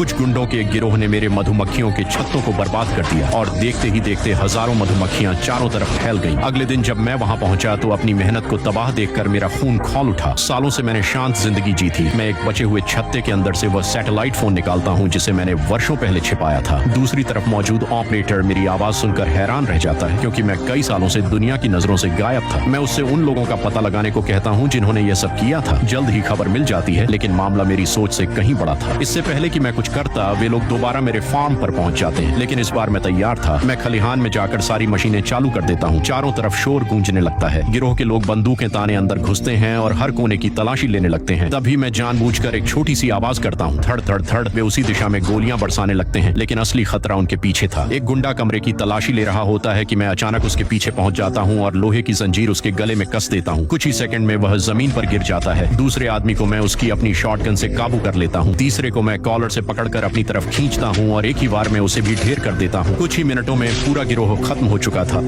कुछ गुंडों के एक गिरोह ने मेरे मधुमक्खियों के छत्तों को बर्बाद कर दिया और देखते ही देखते हजारों मधुमक्खियां चारों तरफ फैल गईं। अगले दिन जब मैं वहां पहुंचा तो अपनी मेहनत को तबाह देखकर मेरा खून खौल उठा। सालों से मैंने शांत जिंदगी जी थी। मैं एक बचे हुए छत्ते के अंदर से वह सैटेलाइट फोन निकालता हूं जिसे मैंने वर्षों पहले छिपाया था। दूसरी तरफ मौजूद ऑपरेटर मेरी आवाज सुनकर हैरान रह जाता है, क्योंकि मैं कई सालों से दुनिया की नजरों से गायब था। मैं उससे उन लोगों का पता लगाने को कहता हूं जिन्होंने यह सब किया था। जल्द ही खबर मिल जाती है, लेकिन मामला मेरी सोच से कहीं बड़ा था। इससे पहले कि मैं कुछ करता, वे लोग दोबारा मेरे फार्म पर पहुंच जाते हैं। लेकिन इस बार मैं तैयार था। मैं खलिहान में जाकर सारी मशीनें चालू कर देता हूं। चारों तरफ शोर गूंजने लगता है। गिरोह के लोग बंदूकें ताने अंदर घुसते हैं और हर कोने की तलाशी लेने लगते हैं। तभी मैं जानबूझकर एक छोटी सी आवाज करता हूं, थड़ थड़ थड़। वे उसी दिशा में गोलियां बरसाने लगते हैं, लेकिन असली खतरा उनके पीछे था। एक गुंडा कमरे की तलाशी ले रहा होता है कि मैं अचानक उसके पीछे पहुंच जाता हूं और लोहे की जंजीर उसके गले में कस देता हूं। कुछ ही सेकंड में वह जमीन पर गिर जाता है। दूसरे आदमी को मैं उसकी अपनी शॉटगन से काबू कर लेता हूं। तीसरे को मैं कॉलर से पकड़कर अपनी तरफ खींचता हूं और एक ही वार में उसे भी ढेर कर देता हूं। कुछ ही मिनटों में पूरा गिरोह खत्म हो चुका था।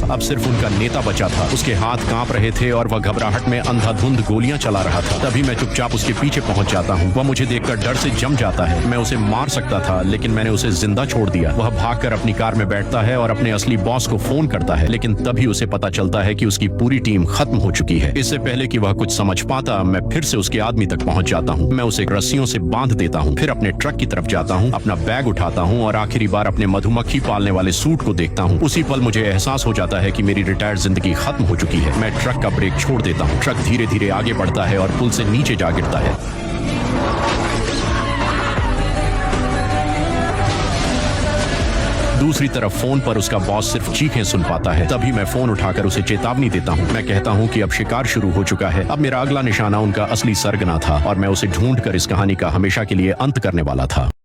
अब सिर्फ उनका नेता बचा था। उसके हाथ कांप रहे थे और वह घबराहट में अंधाधुंध गोलियां चला रहा था। तभी मैं चुपचाप उसके पीछे पहुंच जाता हूं। वह मुझे देखकर डर से जम जाता है। मैं उसे मार सकता था, लेकिन मैंने उसे जिंदा छोड़ दिया। वह भागकर अपनी कार में बैठता है और अपने असली बॉस को फोन करता है, लेकिन तभी उसे पता चलता है कि उसकी पूरी टीम खत्म हो चुकी है। इससे पहले कि वह कुछ समझ पाता, मैं फिर से उसके आदमी तक पहुंच जाता हूं। मैं उसे रस्सियों से बांध देता हूं, फिर अपने ट्रक की तरफ जाता हूं, अपना बैग उठाता हूं और आखिरी बार अपने मधुमक्खी पालने वाले सूट को देखता हूं। उसी पल मुझे एहसास हो जाता है कि मेरी रिटायर्ड जिंदगी खत्म हो चुकी है। मैं ट्रक का ब्रेक छोड़ देता हूं। ट्रक धीरे धीरे आगे बढ़ता है और पुल से नीचे जा गिरता है। दूसरी तरफ फोन पर उसका बॉस सिर्फ चीखें सुन पाता है। तभी मैं फोन उठाकर उसे चेतावनी देता हूं। मैं कहता हूं कि अब शिकार शुरू हो चुका है। अब मेरा अगला निशाना उनका असली सरगना था और मैं उसे ढूंढकर इस कहानी का हमेशा के लिए अंत करने वाला था।